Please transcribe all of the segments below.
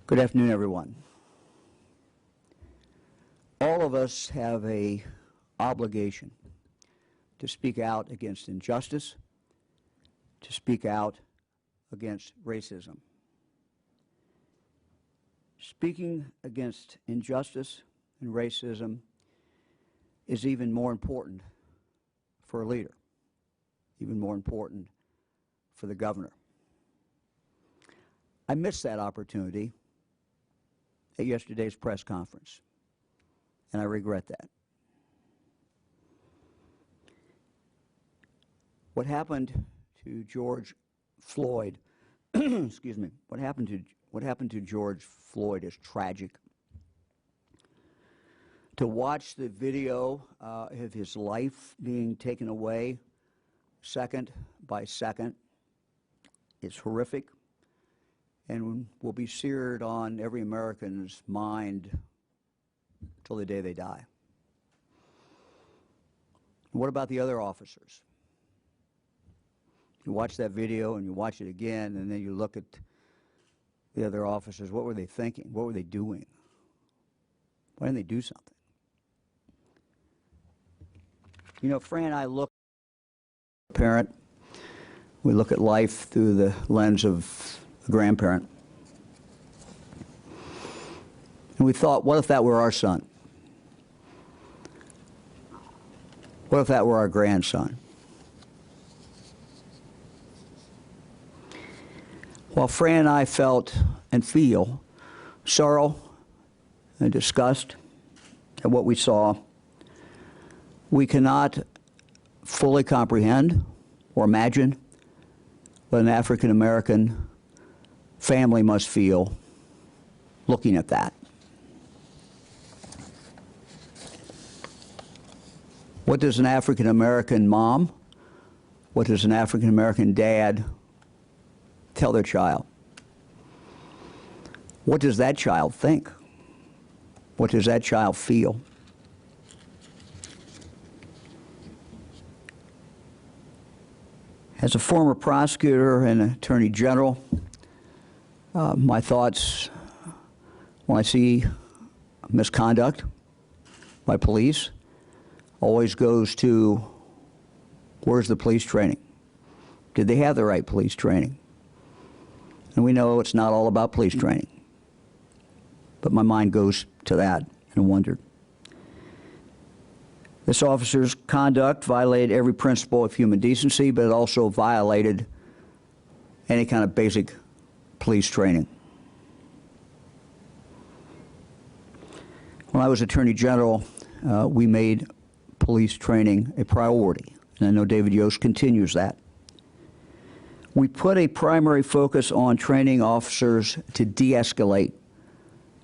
Good afternoon, everyone. All of us have an obligation to speak out against injustice, to speak out against racism. Speaking against injustice and racism is even more important for a leader, even more important for the governor. I missed that opportunity at yesterday's press conference, and I regret that. What happened to George Floyd, excuse me, what happened to George Floyd is tragic. To watch the video of his life being taken away second by second is horrific and will be seared on every American's mind till the day they die. What about the other officers? You watch that video and you watch it again, and then you look at the other officers. What were they thinking? What were they doing? Why didn't they do something? You know, Fran and I look at a parent. We look at life through the lens of a grandparent. And we thought, what if that were our son? What if that were our grandson? While Fran and I felt and feel sorrow and disgust at what we saw, we cannot fully comprehend or imagine what an African American family must feel looking at that. What does an African American mom, what does an African American dad tell their child? What does that child think? What does that child feel? As a former prosecutor and attorney general, my thoughts when I see misconduct by police always goes to, where's the police training? Did they have the right police training? And we know it's not all about police training. But my mind goes to that and wondered. This officer's conduct violated every principle of human decency, but it also violated any kind of basic police training. When I was Attorney General, we made police training a priority, and I know David Yost continues that. We put a primary focus on training officers to de-escalate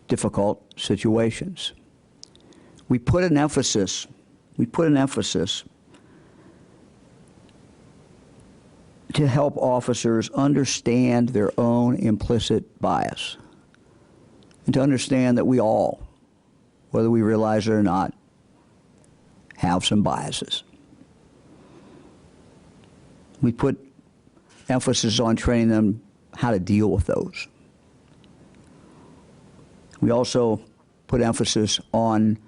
difficult situations. We put an emphasis to help officers understand their own implicit bias and to understand that we all, whether we realize it or not, have some biases. We put emphasis on training them how to deal with those. We also put emphasis on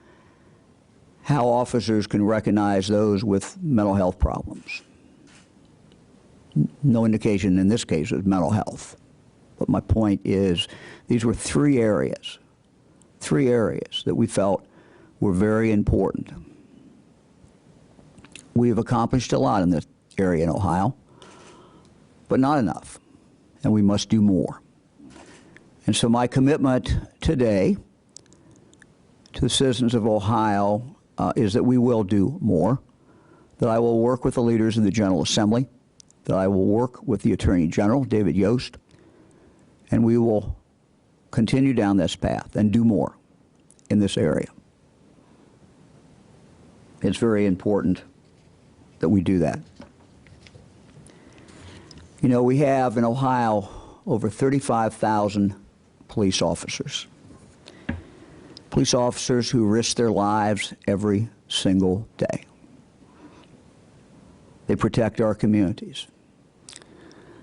how officers can recognize those with mental health problems. No indication in this case of mental health. But my point is, these were three areas that we felt were very important. We have accomplished a lot in this area in Ohio, but not enough, and we must do more. And so my commitment today to the citizens of Ohio is that we will do more, that I will work with the leaders of the General Assembly, that I will work with the Attorney General, David Yost, and we will continue down this path and do more in this area. It's very important that we do that. You know, we have in Ohio over 35,000 police officers. Police officers who risk their lives every single day. They protect our communities.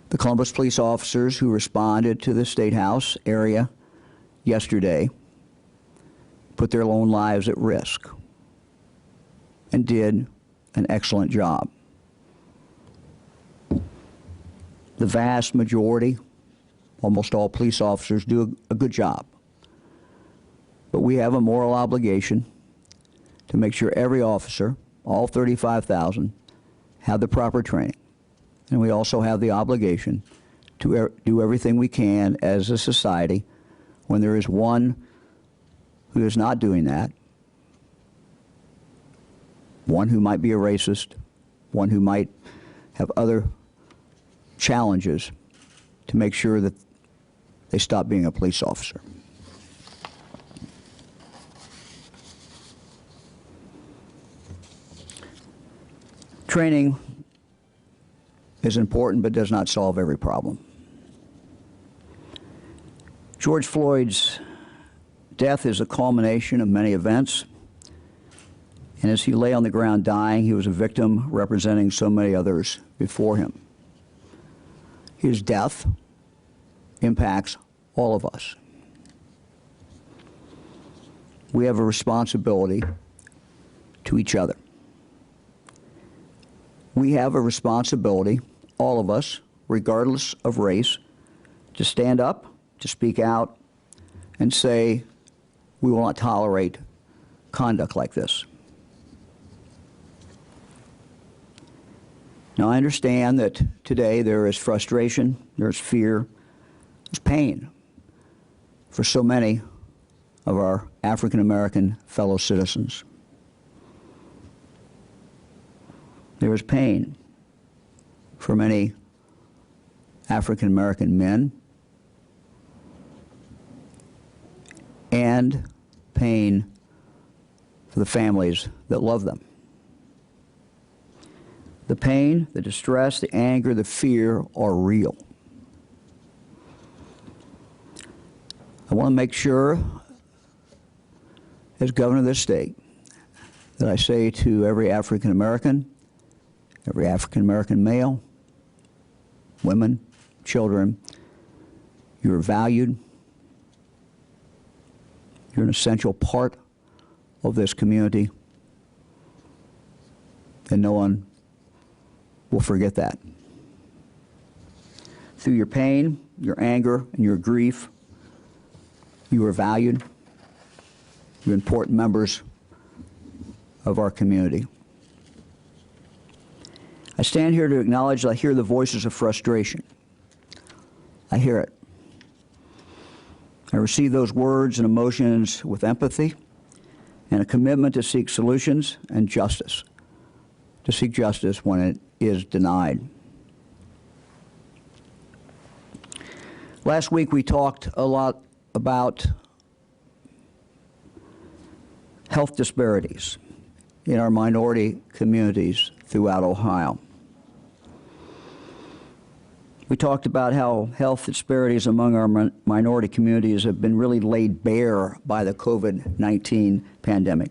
The Columbus police officers who responded to the State House area yesterday put their own lives at risk and did an excellent job. The vast majority, almost all police officers, do a good job. But we have a moral obligation to make sure every officer, all 35,000, have the proper training. And we also have the obligation to do everything we can as a society when there is one who is not doing that, one who might be a racist, one who might have other challenges, to make sure that they stop being a police officer. Training is important but does not solve every problem. George Floyd's death is a culmination of many events, and as he lay on the ground dying, he was a victim representing so many others before him. His death impacts all of us. We have a responsibility to each other. We have a responsibility, all of us, regardless of race, to stand up, to speak out, and say, we will not tolerate conduct like this. Now, I understand that today there is frustration, there's fear, there's pain for so many of our African American fellow citizens. There is pain for many African American men and pain for the families that love them. The pain, the distress, the anger, the fear are real. I want to make sure, as governor of this state, that I say to every African American male, women, children, you're valued. You're an essential part of this community, and no one will forget that. Through your pain, your anger, and your grief, you are valued. You're important members of our community. I stand here to acknowledge that I hear the voices of frustration. I hear it. I receive those words and emotions with empathy and a commitment to seek solutions and justice, to seek justice when it is denied. Last week we talked a lot about health disparities in our minority communities throughout Ohio. We talked about how health disparities among our minority communities have been really laid bare by the COVID-19 pandemic.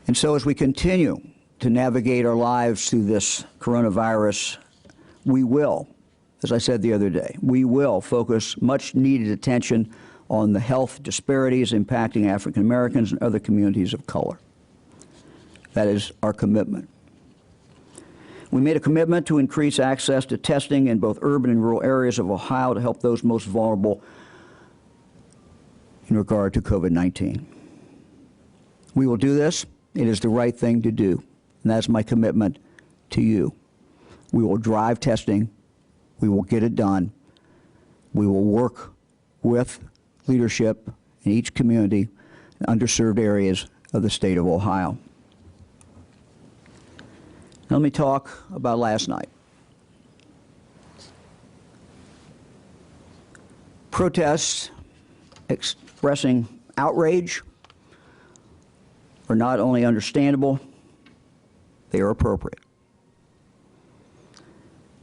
And so as we continue to navigate our lives through this coronavirus, we will, as I said the other day, we will focus much needed attention on the health disparities impacting African Americans and other communities of color. That is our commitment. We made a commitment to increase access to testing in both urban and rural areas of Ohio to help those most vulnerable in regard to COVID-19. We will do this. It is the right thing to do, and that's my commitment to you. We will drive testing. We will get it done. We will work with leadership in each community and underserved areas of the state of Ohio. Let me talk about last night. Protests expressing outrage are not only understandable, they are appropriate.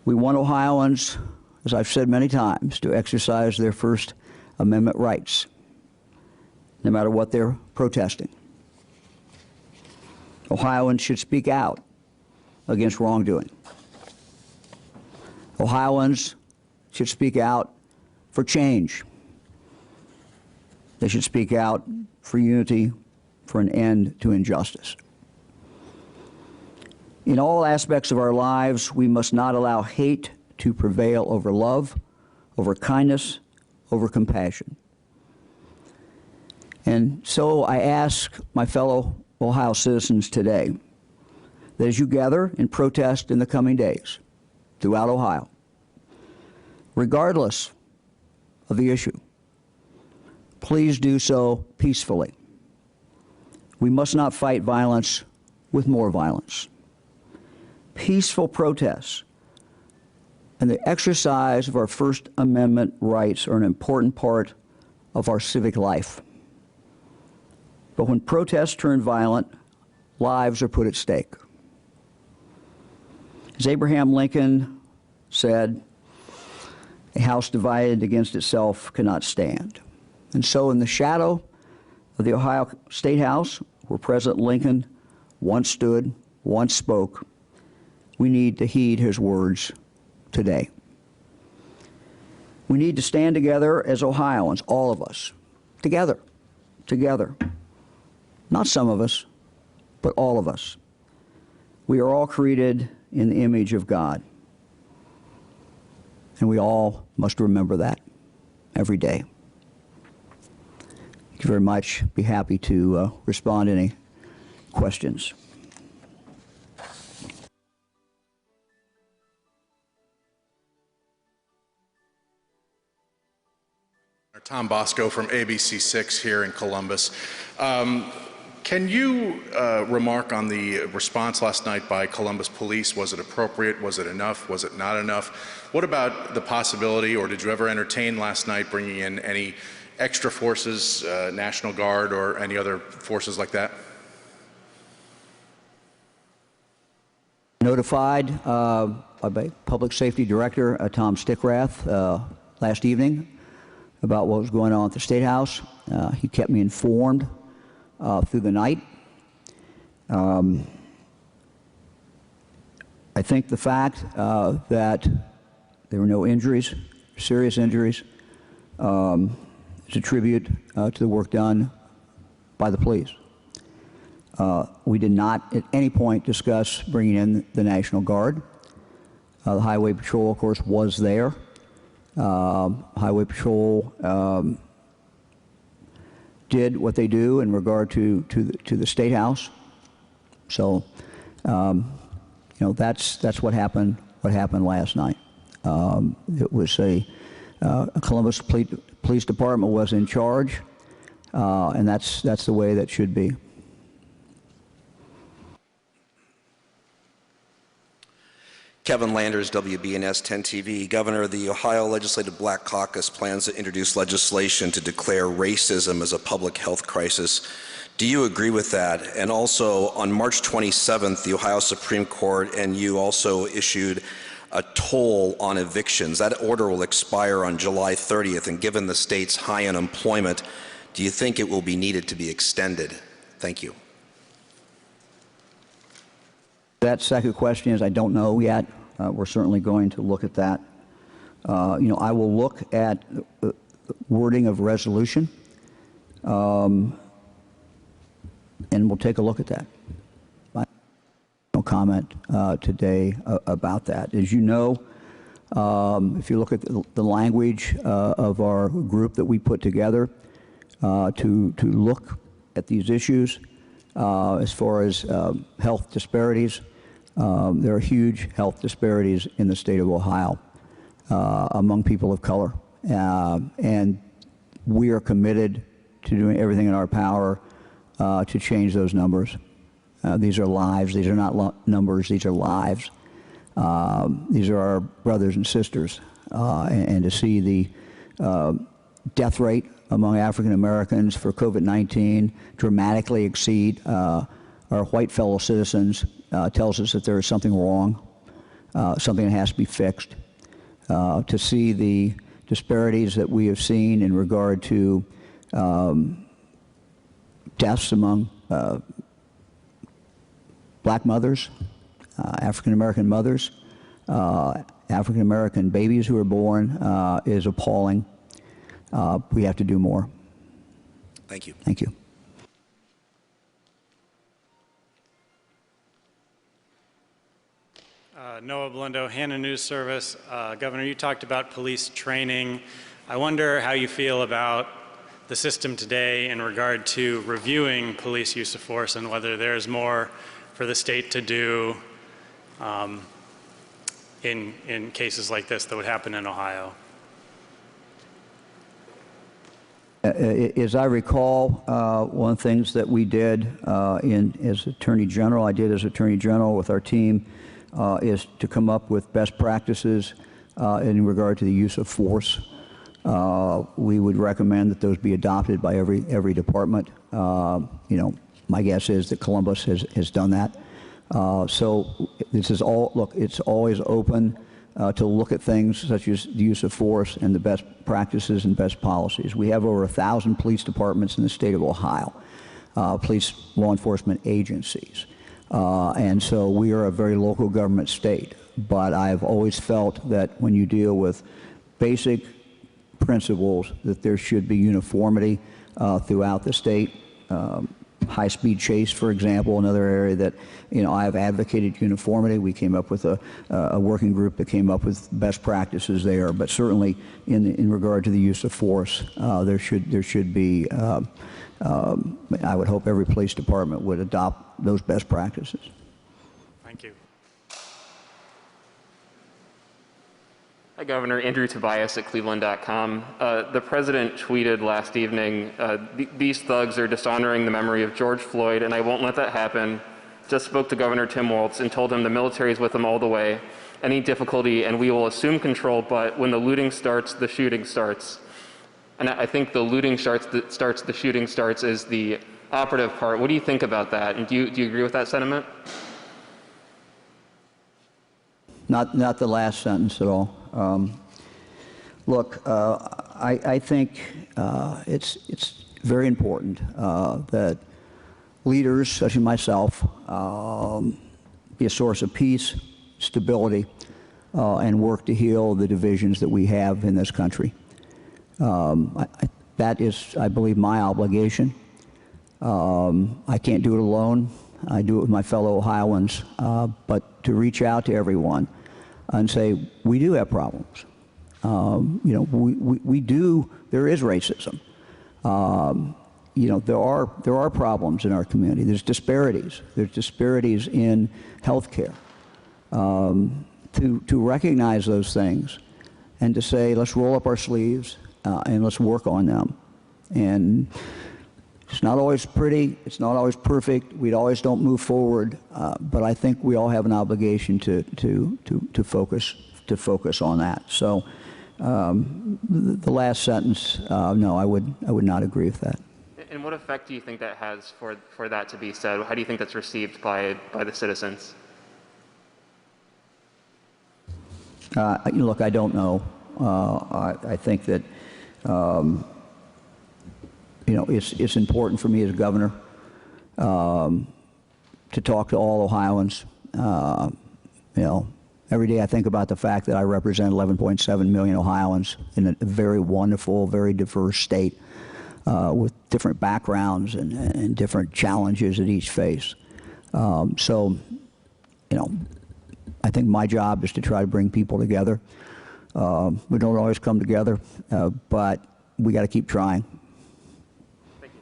We want Ohioans, as I've said many times, to exercise their First Amendment rights, no matter what they're protesting. Ohioans should speak out against wrongdoing. Ohioans should speak out for change. They should speak out for unity, for an end to injustice. In all aspects of our lives, we must not allow hate to prevail over love, over kindness, over compassion. And so I ask my fellow Ohio citizens today that as you gather in protest in the coming days throughout Ohio, regardless of the issue, please do so peacefully. We must not fight violence with more violence. Peaceful protests and the exercise of our First Amendment rights are an important part of our civic life. But when protests turn violent, lives are put at stake. As Abraham Lincoln said, a house divided against itself cannot stand. And so in the shadow of the Ohio State House, where President Lincoln once stood, once spoke, we need to heed his words today. We need to stand together as Ohioans, all of us, together. Not some of us, but all of us. We are all created in the image of God. And we all must remember that every day. Thank you very much. Be happy to respond to any questions. Tom Bosco from ABC6 here in Columbus. Can you remark on the response last night by Columbus Police? Was it appropriate? Was it enough? Was it not enough? What about the possibility, or did you ever entertain last night bringing in any extra forces, National Guard or any other forces like that? Notified by Public Safety Director Tom Stickrath last evening about what was going on at the State House. He kept me informed through the night. I think the fact that there were no injuries, serious injuries, is a tribute to the work done by the police. We did not at any point discuss bringing in the National Guard. The Highway Patrol, of course, was there. Highway Patrol did what they do in regard to the State House. So, that's what happened. What happened last night? It was a Columbus Police Department was in charge, and that's the way that should be. Kevin Landers, WBNS 10 TV. Governor, the Ohio Legislative Black Caucus plans to introduce legislation to declare racism as a public health crisis. Do you agree with that? And also, on March 27th, the Ohio Supreme Court and you also issued a toll on evictions. That order will expire on July 30th, and given the state's high unemployment, do you think it will be needed to be extended? Thank you. That second question is I don't know yet. We're certainly going to look at that. I will look at the wording of resolution, and we'll take a look at that. No comment today about that. As you know, if you look at the language of our group that we put together to look at these issues, as far as health disparities, there are huge health disparities in the state of Ohio among people of color. And we are committed to doing everything in our power to change those numbers. These are lives. These are not numbers. These are lives. These are our brothers and sisters. And to see the death rate among African Americans for COVID-19 dramatically exceed our white fellow citizens tells us that there is something wrong, something that has to be fixed. To see the disparities that we have seen in regard to deaths among black mothers, African American mothers, African American babies who are born is appalling. We have to do more. Thank you. Thank you. Noah Blendo, Hannah News Service. Governor, you talked about police training. I wonder how you feel about the system today in regard to reviewing police use of force and whether there's more for the state to do in cases like this that would happen in Ohio. As I recall, one of the things that we did as Attorney General, I did as Attorney General with our team, is to come up with best practices in regard to the use of force. We would recommend that those be adopted by every department. You know, my guess is that Columbus has done that. So this is all, look, it's always open to look at things such as the use of force and the best practices and best policies. We have over 1,000 police departments in the state of Ohio, police law enforcement agencies. And so we are a very local government state. But I've always felt that when you deal with basic principles, that there should be uniformity throughout the state. High-speed chase, for example, another area that, you know, I've advocated uniformity. We came up with a working group that came up with best practices there. But certainly, in regard to the use of force, there should be. I would hope every police department would adopt those best practices. Thank you. Hi, Governor. Andrew Tobias at Cleveland.com. The president tweeted last evening, these thugs are dishonoring the memory of George Floyd, and I won't let that happen. Just spoke to Governor Tim Walz and told him the military is with him all the way. Any difficulty, and we will assume control, but when the looting starts, the shooting starts. And I think the looting starts, the shooting starts is the operative part. What do you think about that? And do you agree with that sentiment? Not the last sentence at all. Look, I think it's very important that leaders such as myself be a source of peace, stability, and work to heal the divisions that we have in this country. That is, I believe, my obligation. I can't do it alone. I do it with my fellow Ohioans, but to reach out to everyone and say, we do have problems. You know, we do, there is racism. You know, there are problems in our community. There's disparities. There's disparities in healthcare. To recognize those things and to say, let's roll up our sleeves and let's work on them. And it's not always pretty. It's not always perfect. We always don't move forward. But I think we all have an obligation to focus on that. So the last sentence, no, I would not agree with that. And what effect do you think that has for that to be said? How do you think that's received by the citizens? Look, I don't know. I think that you know, it's important for me as governor to talk to all Ohioans. You know, every day I think about the fact that I represent 11.7 million Ohioans in a very wonderful, very diverse state with different backgrounds and different challenges that each face. So, you know, I think my job is to try to bring people together. We don't always come together, but we got to keep trying. Thank you.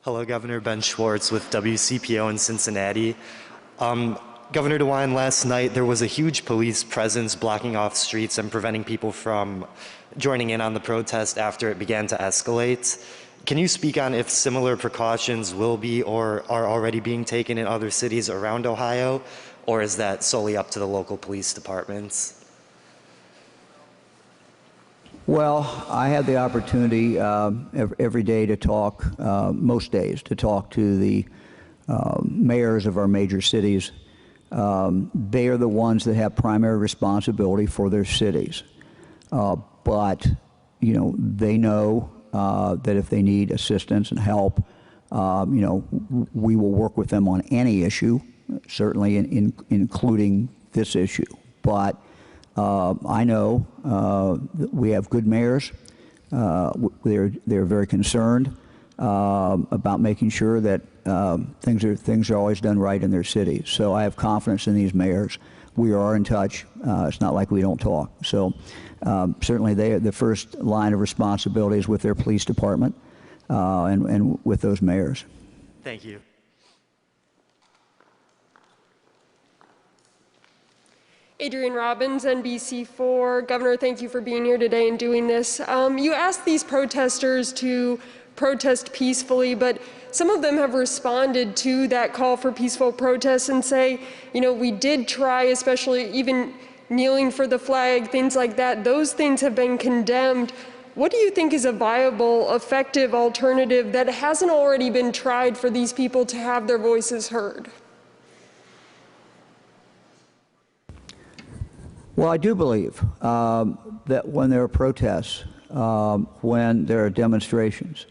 Hello, Governor. Ben Schwartz with WCPO in Cincinnati. Governor DeWine, last night there was a huge police presence blocking off streets and preventing people from joining in on the protest after it began to escalate. Can you speak on if similar precautions will be or are already being taken in other cities around Ohio, or is that solely up to the local police departments? Well, I have the opportunity every day to talk, most days, to talk to the mayors of our major cities. They are the ones that have primary responsibility for their cities. But, you know, they know that if they need assistance and help, you know, we will work with them on any issue, certainly including this issue. But I know that we have good mayors. They're very concerned about making sure that things are always done right in their cities. So I have confidence in these mayors. We are in touch. It's not like we don't talk. So certainly the first line of responsibility is with their police department and with those mayors. Thank you. Adrienne Robbins, NBC4. Governor, thank you for being here today and doing this. You asked these protesters to protest peacefully, but some of them have responded to that call for peaceful protests and say, you know, we did try, especially even kneeling for the flag, things like that. Those things have been condemned. What do you think is a viable, effective alternative that hasn't already been tried for these people to have their voices heard? Well, I do believe that when there are protests, when there are demonstrations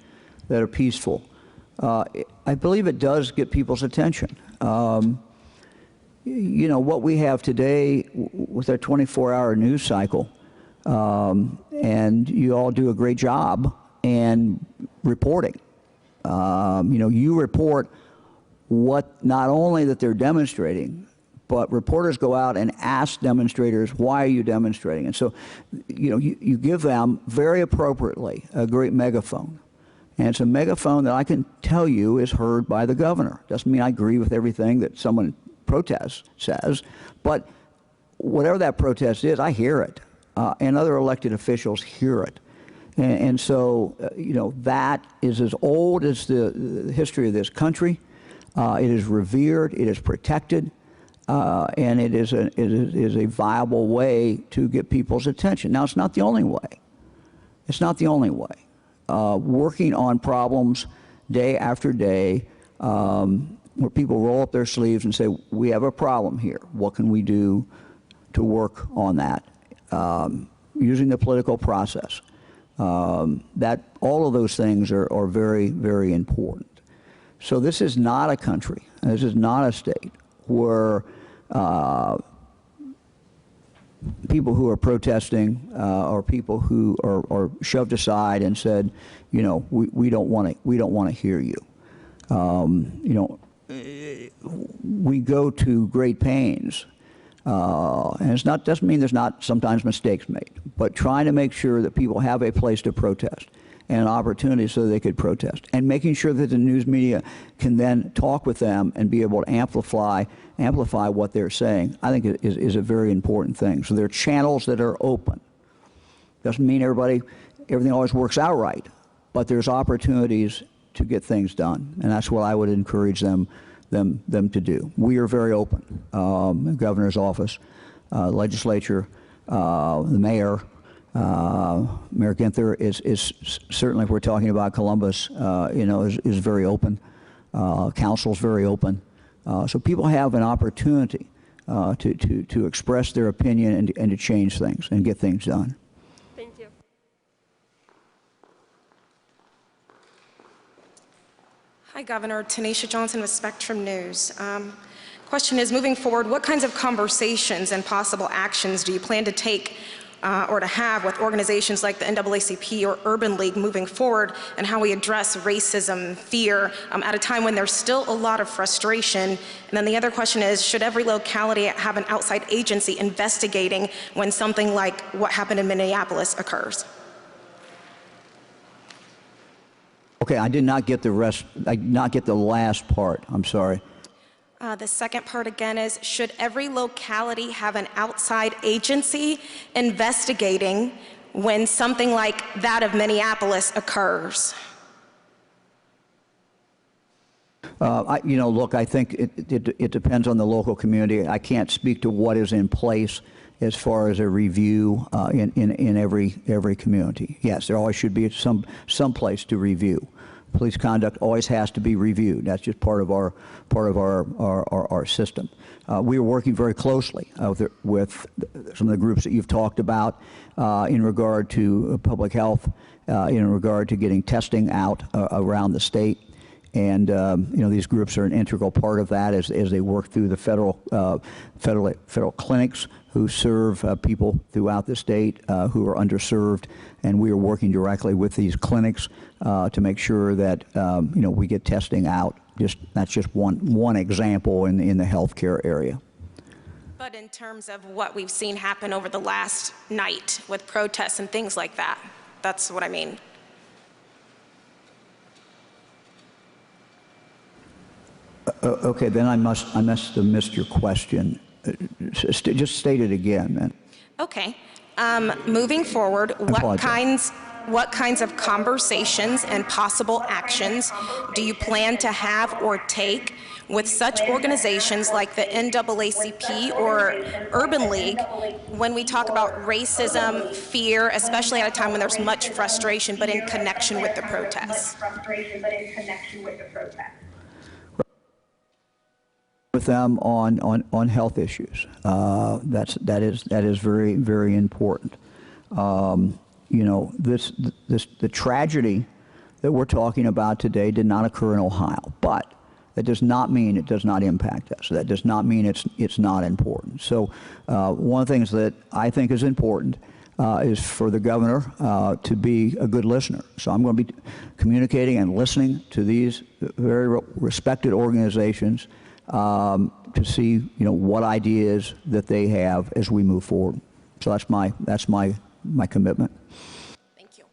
that are peaceful, I believe it does get people's attention. You know, what we have today with our 24-hour news cycle, and you all do a great job in reporting. You know, you report what not only that they're demonstrating, but reporters go out and ask demonstrators, why are you demonstrating? And so, you know, you give them, very appropriately, a great megaphone. And it's a megaphone that I can tell you is heard by the governor. Doesn't mean I agree with everything that someone protests says, but whatever that protest is, I hear it. And other elected officials hear it. And so, you know, that is as old as the history of this country. It is revered, it is protected. And it is a viable way to get people's attention. Now, it's not the only way. It's not the only way. Working on problems day after day, where people roll up their sleeves and say, we have a problem here. What can we do to work on that? Using the political process. That all of those things are very, very important. So this is not a country, this is not a state where people who are protesting or people who are shoved aside and said, you know, we don't want to hear you. You know, we go to great pains, and it's not doesn't mean there's not sometimes mistakes made, but trying to make sure that people have a place to protest and an opportunity so they could protest, and making sure that the news media can then talk with them and be able to amplify what they're saying, I think is a very important thing. So there are channels that are open. Doesn't mean everything always works out right, but there's opportunities to get things done, and that's what I would encourage them to do. We are very open. The governor's office, legislature, the mayor. Mayor Ginther is certainly, if we're talking about Columbus, you know, is very open. Council's very open. So people have an opportunity to express their opinion and to change things and get things done. Thank you. Hi, Governor. Tanisha Johnson with Spectrum News. Question is, moving forward, what kinds of conversations and possible actions do you plan to take or to have with organizations like the NAACP or Urban League moving forward, and how we address racism, fear, at a time when there's still a lot of frustration? And then the other question is, should every locality have an outside agency investigating when something like what happened in Minneapolis occurs? Okay, I did not get the rest. I did not get the last part. I'm sorry. The second part again is, should every locality have an outside agency investigating when something like that of Minneapolis occurs? You know, look, I think it depends on the local community. I can't speak to what is in place as far as a review in every community. Yes, there always should be some place to review. Police conduct always has to be reviewed. That's just part of our system. We are working very closely with some of the groups that you've talked about in regard to public health, in regard to getting testing out around the state. And these groups are an integral part of that as they work through the federal clinics who serve people throughout the state who are underserved, and we are working directly with these clinics to make sure that we get testing out. That's just one example in the healthcare area. But in terms of what we've seen happen over the last night with protests and things like that, that's what I mean. Okay, then I must have missed your question. Just state it again, then. Okay. Moving forward, what kinds of conversations and possible actions do you plan to have or take with such organizations like the NAACP or Urban League when we talk about racism, fear, especially at a time when there's much frustration, but in connection with the protests? With them on health issues. That is very, very important. The tragedy that we're talking about today did not occur in Ohio, but that does not mean it does not impact us. That does not mean it's not important. So one of the things that I think is important is for the governor to be a good listener. So I'm going to be communicating and listening to these very respected organizations to see what ideas that they have as we move forward. So that's my commitment. Thank you.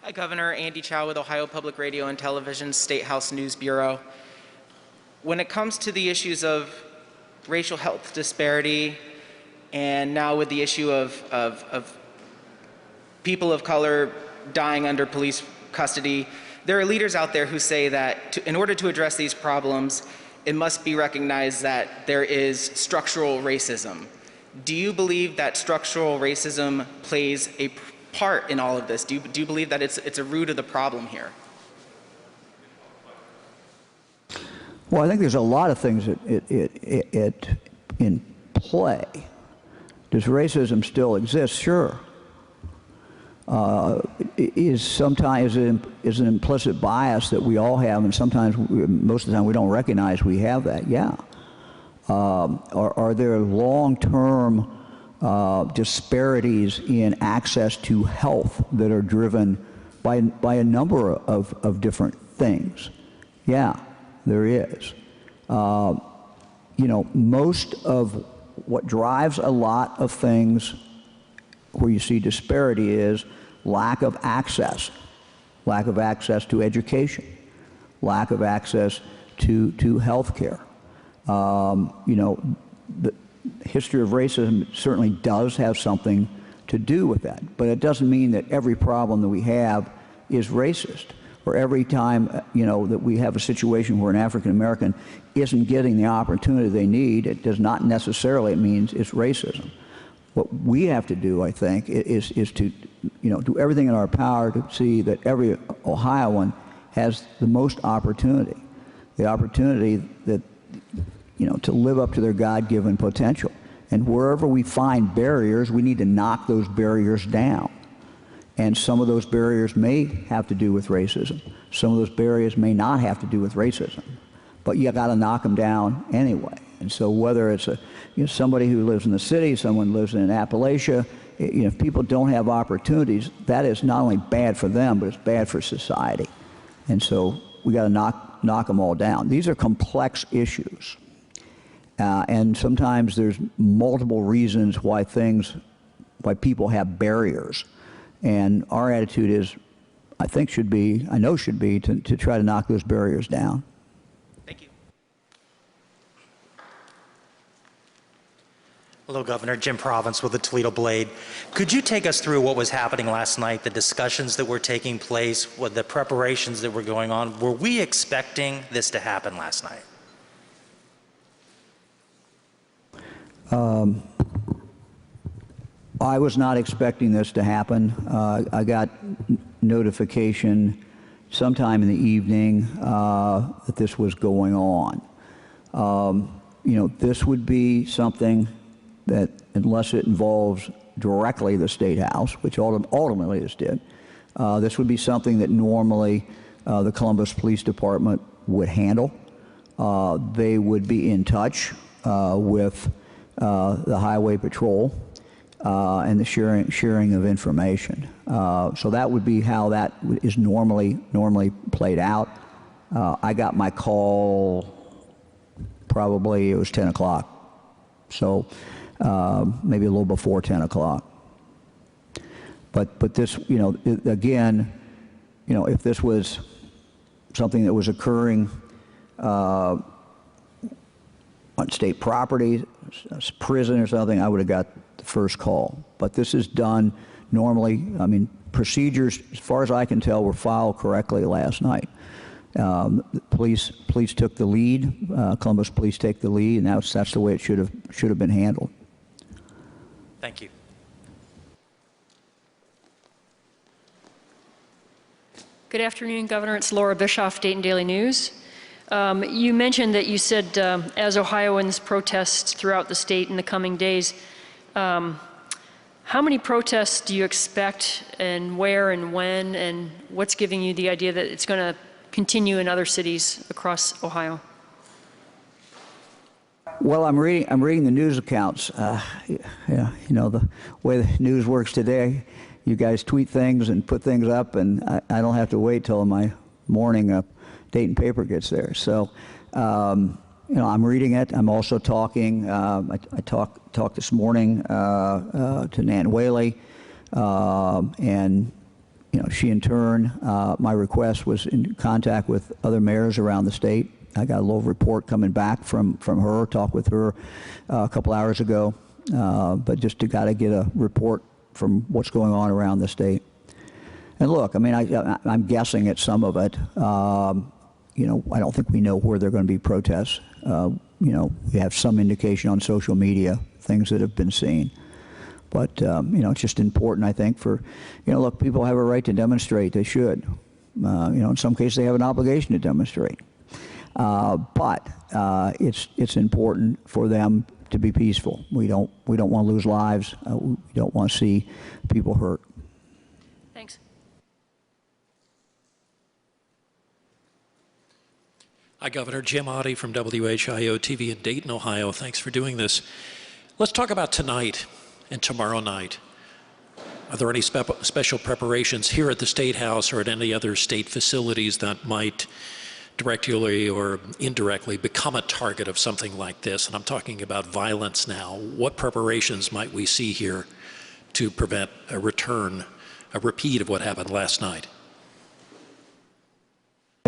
Hi, Governor. Andy Chow with Ohio Public Radio and Television State House News Bureau. When it comes to the issues of racial health disparity, and now with the issue of people of color dying under police custody, there are leaders out there who say that in order to address these problems, it must be recognized that there is structural racism. Do you believe that structural racism plays a part in all of this? Do you believe that it's a root of the problem here? Well, I think there's a lot of things in play. Does racism still exist? Sure. Is an implicit bias that we all have, and sometimes, most of the time, we don't recognize we have that. Yeah. Are there long-term disparities in access to health that are driven by a number of different things? Yeah, there is. Most of what drives a lot of things where you see disparity is lack of access to education, lack of access to health care. The history of racism certainly does have something to do with that, but it doesn't mean that every problem that we have is racist, or every time that we have a situation where an African American isn't getting the opportunity they need, it does not necessarily mean it's racism. What we have to do, I think, is to do everything in our power to see that every Ohioan has the most opportunity, the opportunity that to live up to their God-given potential. And wherever we find barriers, we need to knock those barriers down. And some of those barriers may have to do with racism. Some of those barriers may not have to do with racism. But you got to knock them down anyway. And so whether it's somebody who lives in the city, someone lives in Appalachia, if people don't have opportunities, that is not only bad for them, but it's bad for society. And so we got to knock them all down. These are complex issues. And sometimes there's multiple reasons why people have barriers. And our attitude is, I know should be to try to knock those barriers down. Thank you. Hello, Governor. Jim Province with the Toledo Blade. Could you take us through what was happening last night, the discussions that were taking place, what the preparations that were going on? Were we expecting this to happen last night? I was not expecting this to happen. I got notification sometime in the evening that this was going on. This would be something that, unless it involves directly the State House, which ultimately this did, This would be something that normally the Columbus Police Department would handle. They would be in touch with the Highway Patrol and the sharing of information. So that would be how that is normally played out. I got my call probably, it was 10 o'clock. So maybe a little before 10 o'clock. But this, again, if this was something that was occurring on state property, a prison or something, I would have got the first call. But this is done normally. I mean, procedures, as far as I can tell, were filed correctly last night. Police took the lead. Columbus Police take the lead, and that's the way it should have been handled. Thank you. Good afternoon, Governor. It's Laura Bischoff, Dayton Daily News. You mentioned that you said as Ohioans protest throughout the state in the coming days, how many protests do you expect, and where and when, and what's giving you the idea that it's going to continue in other cities across Ohio? Well, I'm reading the news accounts. The way the news works today, you guys tweet things and put things up, and I don't have to wait till my morning Dayton paper gets there. So, I'm reading it. I'm also talking. I talked this morning to Nan Whaley, and she in turn, my request was in contact with other mayors around the state. I got a little report coming back from her. Talked with her a couple hours ago, but just to gotta get a report from what's going on around the state. And look, I mean, I'm guessing at some of it. I don't think we know where there are going to be protests. We have some indication on social media, things that have been seen. But, it's just important, I think, for, look, people have a right to demonstrate. They should. In some cases, they have an obligation to demonstrate. But it's important for them to be peaceful. We don't want to lose lives. We don't want to see people hurt. Thanks. Hi, Governor. Jim Oddie from WHIO TV in Dayton, Ohio. Thanks for doing this. Let's talk about tonight and tomorrow night. Are there any special preparations here at the State House or at any other state facilities that might directly or indirectly become a target of something like this? And I'm talking about violence now. What preparations might we see here to prevent a repeat of what happened last night?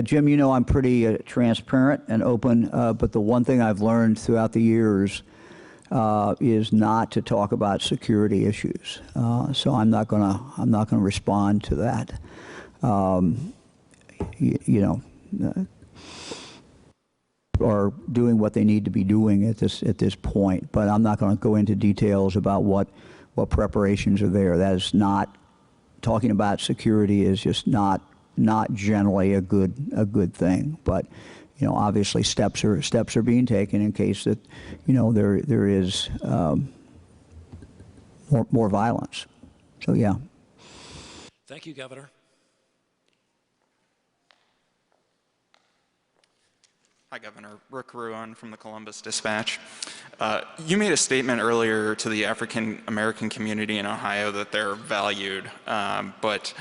Jim, I'm pretty transparent and open, but the one thing I've learned throughout the years is not to talk about security issues. So I'm not gonna respond to that. Are doing what they need to be doing at this point, but I'm not going to go into details about what preparations are there. That is not, talking about security is just not generally a good thing. But obviously steps are being taken in case that there is more violence. So yeah. Thank you, Governor. Hi, Governor. Rick Ruan from the Columbus Dispatch. You made a statement earlier to the African American community in Ohio that they're valued, but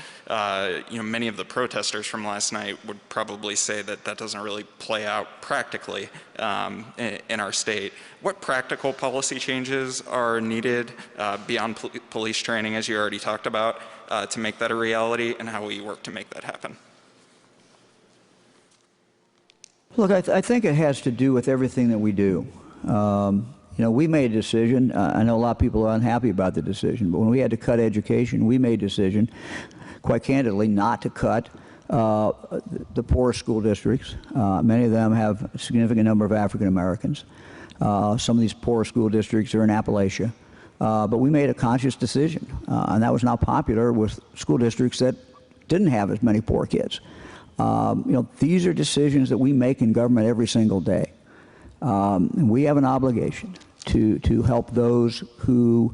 many of the protesters from last night would probably say that that doesn't really play out practically in our state. What practical policy changes are needed beyond police training, as you already talked about, to make that a reality, and how will you work to make that happen? Look, I think it has to do with everything that we do. We made a decision. I know a lot of people are unhappy about the decision, but when we had to cut education, we made a decision, quite candidly, not to cut the poorest school districts. Many of them have a significant number of African Americans. Some of these poor school districts are in Appalachia. But we made a conscious decision, and that was not popular with school districts that didn't have as many poor kids. These are decisions that we make in government every single day. And we have an obligation to help those who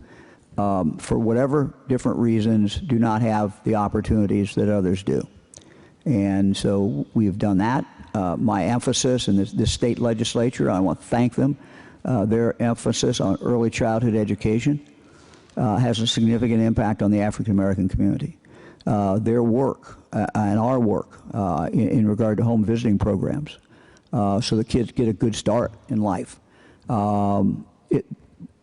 for whatever different reasons, do not have the opportunities that others do. And so we've done that. My emphasis in this state legislature, I want to thank them. Their emphasis on early childhood education has a significant impact on the African American community. Their work and our work in regard to home visiting programs, so the kids get a good start in life.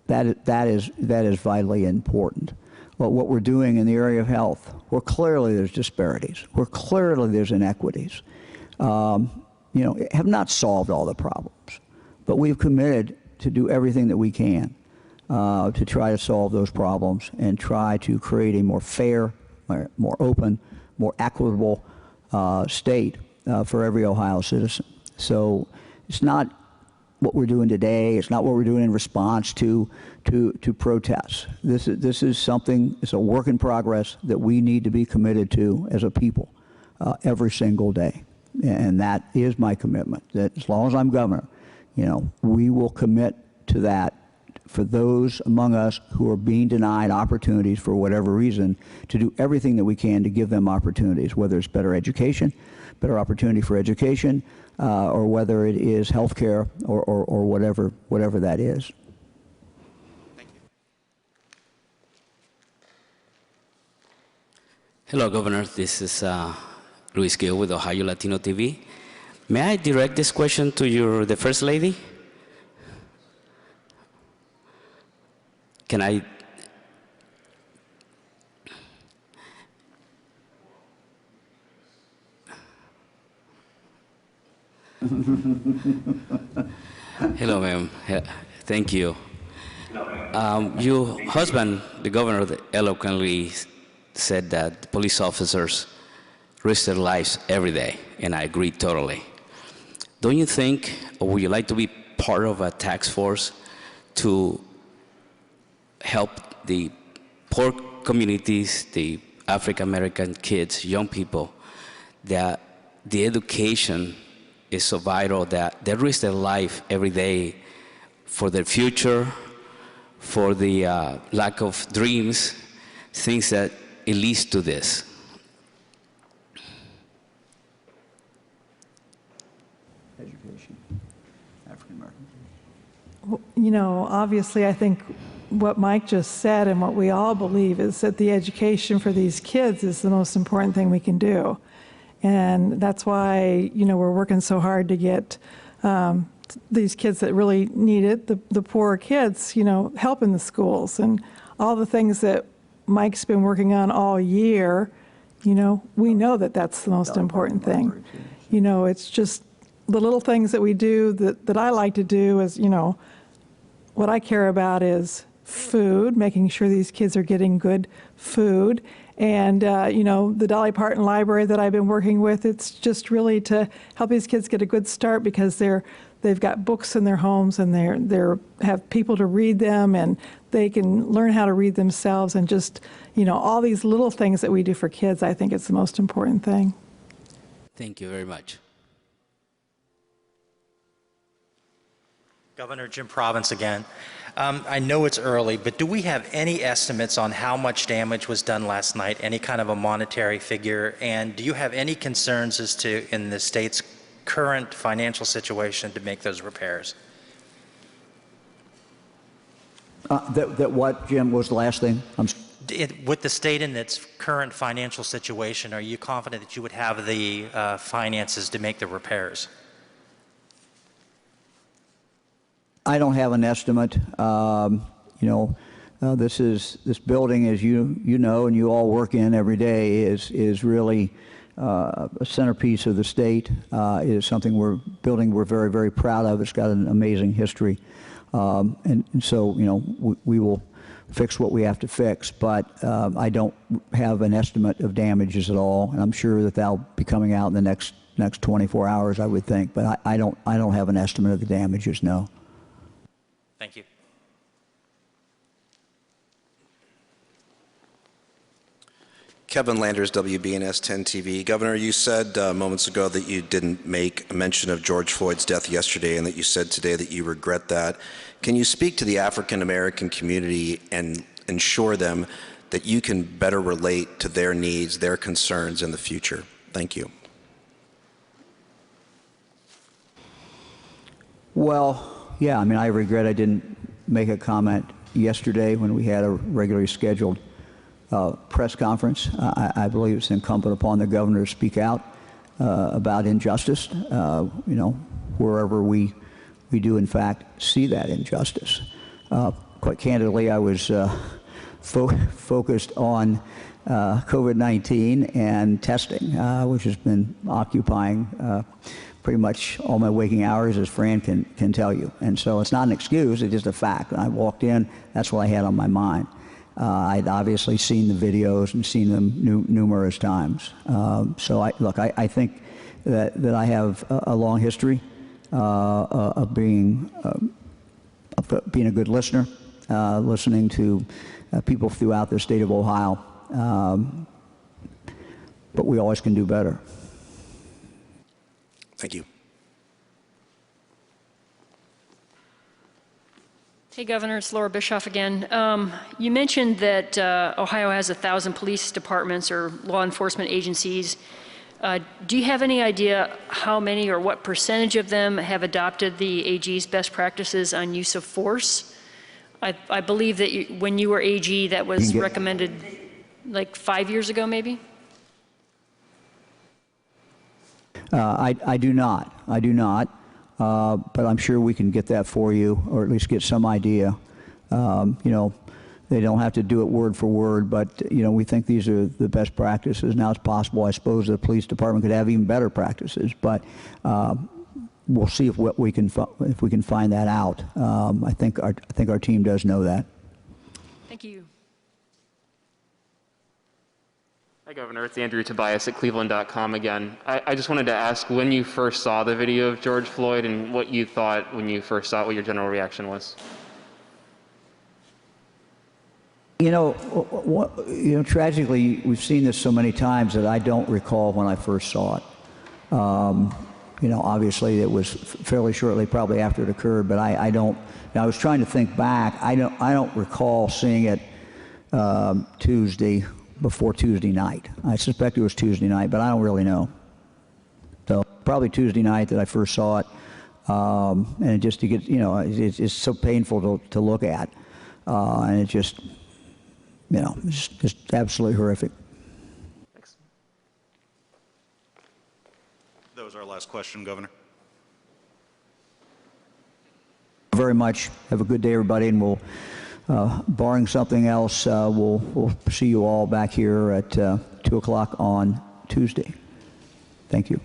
That is vitally important. But what we're doing in the area of health, where clearly there's disparities, where clearly there's inequities, have not solved all the problems. But we've committed to do everything that we can to try to solve those problems and try to create a more fair, more open, more equitable state for every Ohio citizen. So it's not what we're doing today. It's not what we're doing in response to protests. This is something, it's a work in progress that we need to be committed to as a people every single day. And that is my commitment, that as long as I'm governor, we will commit to that for those among us who are being denied opportunities for whatever reason, to do everything that we can to give them opportunities, whether it's better education, better opportunity for education, or whether it is health care or whatever that is. Thank you. Hello, Governor. This is Luis Gil with Ohio Latino TV. May I direct this question to the First Lady? Can I? Hello, ma'am. Thank you. Your husband, the governor, eloquently said that police officers risk their lives every day, and I agree totally. Don't you think, or would you like to be part of a task force to help the poor communities, the African American kids, young people, that the education is so vital that they risk their life every day for their future, for the lack of dreams, things that it leads to this? Education, African American. Obviously, I think what Mike just said and what we all believe is that the education for these kids is the most important thing we can do. And that's why, we're working so hard to get these kids that really need it, the poorer kids, help in the schools. And all the things that Mike's been working on all year, we know that that's the most important thing. It's just the little things that we do that I like to do is, what I care about is food, making sure these kids are getting good food. And, the Dolly Parton Library that I've been working with, it's just really to help these kids get a good start because they've got books in their homes and they have people to read them and they can learn how to read themselves and just, all these little things that we do for kids, I think it's the most important thing. Thank you very much. Governor Jim Province again. I know it's early, but do we have any estimates on how much damage was done last night, any kind of a monetary figure? And do you have any concerns as to, in the state's current financial situation, to make those repairs? That what, Jim, was the last thing? With the state in its current financial situation, are you confident that you would have the finances to make the repairs? I don't have an estimate. This building, as you know, and you all work in every day, is really a centerpiece of the state. It is something we're very, very proud of. It's got an amazing history, and so we will fix what we have to fix. But I don't have an estimate of damages at all, and I'm sure that that'll be coming out in the next 24 hours, I would think. But I don't have an estimate of the damages. No. Thank you. Kevin Landers, WBNS 10 TV. Governor, you said moments ago that you didn't make a mention of George Floyd's death yesterday and that you said today that you regret that. Can you speak to the African American community and ensure them that you can better relate to their needs, their concerns in the future? Thank you. Well, yeah, I mean, I regret I didn't make a comment yesterday when we had a regularly scheduled press conference. I believe it's incumbent upon the governor to speak out about injustice, you know, wherever we do in fact see that injustice. Quite candidly, I was focused on COVID-19 and testing, which has been occupying pretty much all my waking hours, as Fran can tell you. And so it's not an excuse, it's just a fact. When I walked in, that's what I had on my mind. I'd obviously seen the videos and seen them numerous times. So I think that I have a long history of being a good listener, listening to people throughout the state of Ohio. But we always can do better. Thank you. Hey, Governor, it's Laura Bischoff again. You mentioned that Ohio has 1,000 police departments or law enforcement agencies. Do you have any idea how many or what percentage of them have adopted the AG's best practices on use of force? I believe that when you were AG, that was recommended like 5 years ago, maybe? I do not. But I'm sure we can get that for you, or at least get some idea. You know, they don't have to do it word for word, but you know, we think these are the best practices. Now it's possible, I suppose, the police department could have even better practices, but we'll see if we can find that out. I think our team does know that. Thank you. Hi, Governor. It's Andrew Tobias at Cleveland.com again. I just wanted to ask when you first saw the video of George Floyd and what you thought when you first saw it, what your general reaction was. You know, tragically, we've seen this so many times that I don't recall when I first saw it. You know, obviously it was fairly shortly, probably after it occurred, but I don't. I was trying to think back. I don't recall seeing it before Tuesday night. I suspect it was Tuesday night, but I don't really know. So probably Tuesday night that I first saw it, and just to get, you know, it's so painful to look at, and it just, you know, it's just absolutely horrific. Thanks. That was our last question, Governor. Very much. Have a good day, everybody, and we'll. Barring something else, we'll see you all back here at 2 o'clock on Tuesday. Thank you.